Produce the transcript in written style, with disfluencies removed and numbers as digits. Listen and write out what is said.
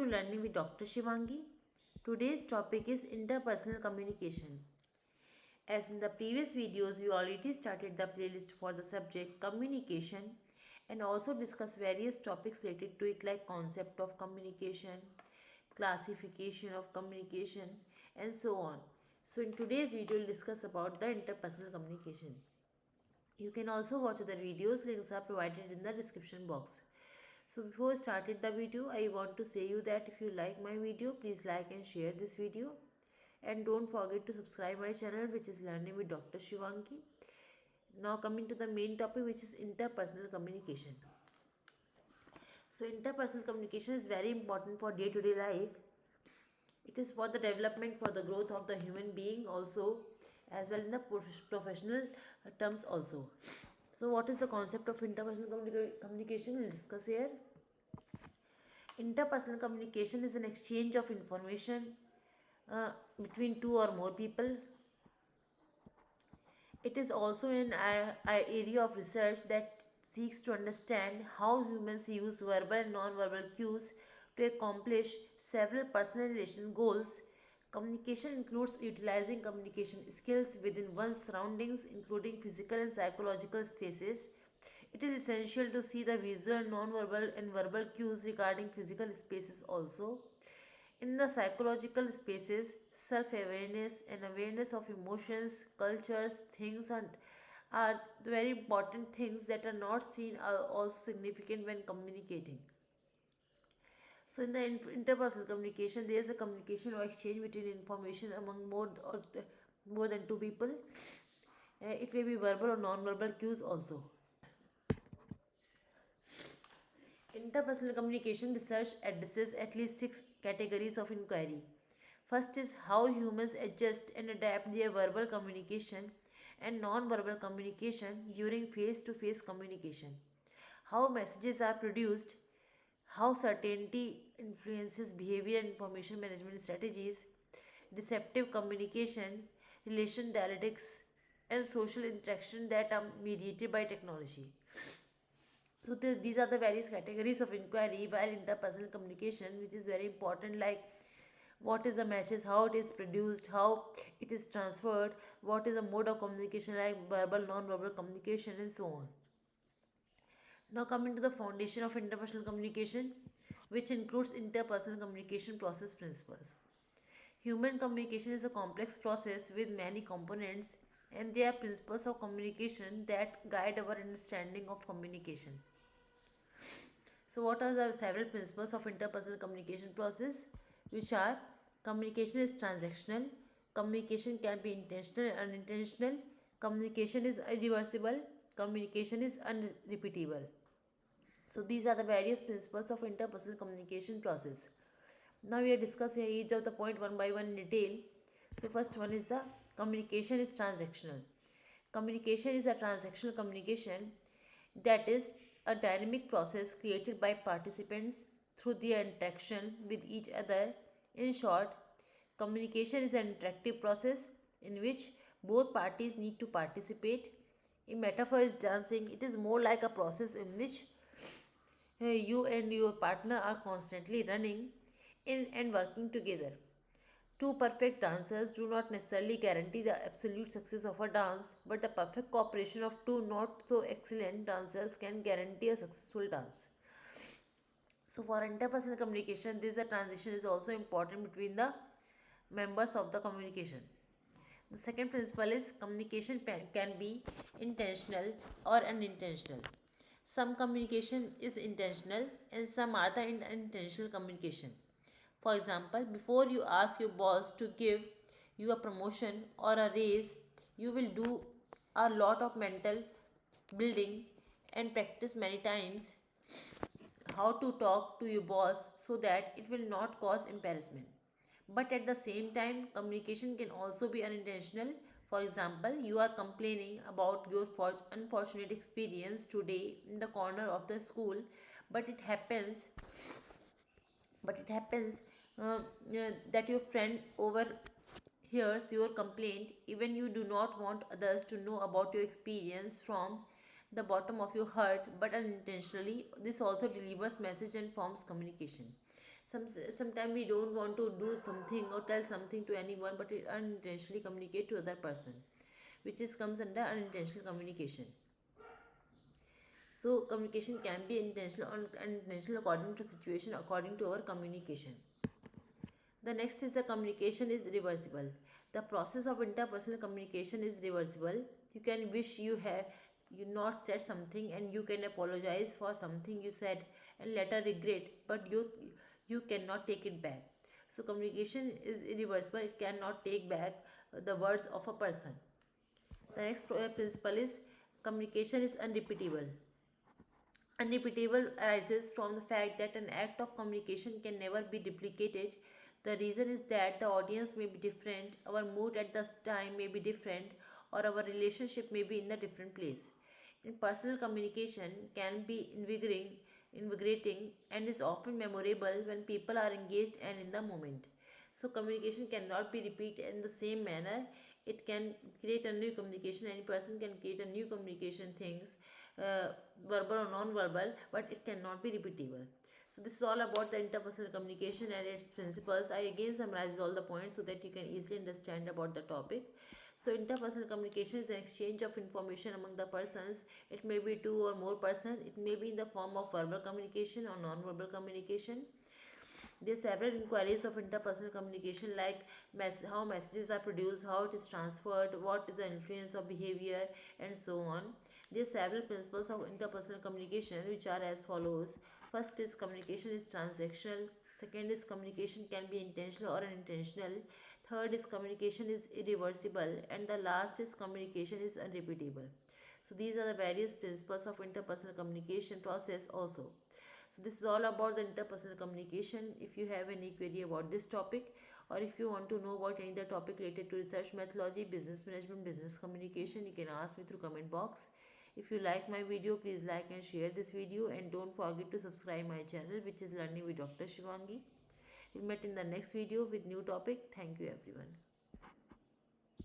Learning with Dr. Shivangi. Today's topic is interpersonal communication. As in the previous videos, we already started the playlist for the subject communication and also discussed various topics related to it like concept of communication, classification of communication and so on. So in today's video, we'll discuss about the interpersonal communication. You can also watch other videos, links are provided in the description box. So before I started the video, I want to say you that if you like my video, please like and share this video. And don't forget to subscribe my channel, which is Learning with Dr. Shivangi. Now coming to the main topic, which is interpersonal communication. So interpersonal communication is very important for day-to-day life. It is for the development, for the growth of the human being also, as well in the professional terms also. So what is the concept of interpersonal communication? We'll discuss here. Interpersonal communication is an exchange of information between two or more people. It is also an area of research that seeks to understand how humans use verbal and non-verbal cues to accomplish several personal relational goals. Communication includes utilizing communication skills within one's surroundings, including physical and psychological spaces. It is essential to see the visual, non-verbal, and verbal cues regarding physical spaces also. In the psychological spaces, self-awareness and awareness of emotions, cultures, things are very important things that are not seen are also significant when communicating. So in the interpersonal communication, there is a communication or exchange between information among more than two people. It may be verbal or non-verbal cues also. Interpersonal communication research addresses at least 6 categories of inquiry. First is how humans adjust and adapt their verbal communication and non-verbal communication during face-to-face communication. How messages are produced, how certainty influences behavior and information management strategies, deceptive communication, relation dialectics, and social interaction that are mediated by technology. So these are the various categories of inquiry while interpersonal communication, which is very important, like what is the message, how it is produced, how it is transferred, what is the mode of communication like verbal, non-verbal communication and so on. Now coming to the foundation of interpersonal communication, which includes interpersonal communication process principles. Human communication is a complex process with many components, and there are principles of communication that guide our understanding of communication. So what are the several principles of interpersonal communication process? Which are: communication is transactional, communication can be intentional and unintentional, communication is irreversible, communication is unrepeatable. So these are the various principles of interpersonal communication process. Now we are discussing each of the point one by one in detail. So first one is the communication is transactional. Communication is a transactional communication, that is a dynamic process created by participants through their interaction with each other. In short, communication is an interactive process in which both parties need to participate. A metaphor is dancing. It is more like a process in which you and your partner are constantly running in and working together. Two perfect dancers do not necessarily guarantee the absolute success of a dance, but the perfect cooperation of two not so excellent dancers can guarantee a successful dance. So for interpersonal communication, this transition is also important between the members of the communication. The second principle is communication can be intentional or unintentional. Some communication is intentional and some are the unintentional communication. For example, before you ask your boss to give you a promotion or a raise, you will do a lot of mental building and practice many times how to talk to your boss so that it will not cause embarrassment. But at the same time, communication can also be unintentional. For example, you are complaining about your unfortunate experience today in the corner of the school, but it happens that your friend overhears your complaint. Even you do not want others to know about your experience from the bottom of your heart, but unintentionally, this also delivers message and forms communication. Sometimes we don't want to do something or tell something to anyone, but it unintentionally communicate to other person, which is comes under unintentional communication. So communication can be intentional or unintentional according to situation, according to our communication. The next is the communication is reversible. The process of interpersonal communication is reversible. You can wish you not said something, and you can apologize for something you said and later regret, but you cannot take it back. So communication is irreversible. It cannot take back the words of a person. The next principle is communication is unrepeatable. Unrepeatable arises from the fact that an act of communication can never be duplicated. The reason is that the audience may be different, our mood at the time may be different, or our relationship may be in a different place. In personal communication can be invigorating and is often memorable when people are engaged and in the moment. So communication cannot be repeated in the same manner. It can create a new communication. Any person can create a new communication things, uh, verbal or non-verbal, but it cannot be repeatable. So this is all about the interpersonal communication and its principles. I again summarize all the points so that you can easily understand about the topic. So interpersonal communication is an exchange of information among the persons. It may be two or more persons. It may be in the form of verbal communication or non-verbal communication. There are several inquiries of interpersonal communication, like how messages are produced, how it is transferred, what is the influence of behavior, and so on. There are several principles of interpersonal communication which are as follows. First is communication is transactional. Second is communication can be intentional or unintentional. Third is communication is irreversible. And the last is communication is unrepeatable. So these are the various principles of interpersonal communication process also. So this is all about the interpersonal communication. If you have any query about this topic, or if you want to know about any other topic related to research methodology, business management, business communication, you can ask me through comment box. If you like my video, please like and share this video, and don't forget to subscribe my channel, which is Learning with Dr. Shivangi. We'll meet in the next video with new topic. Thank you everyone.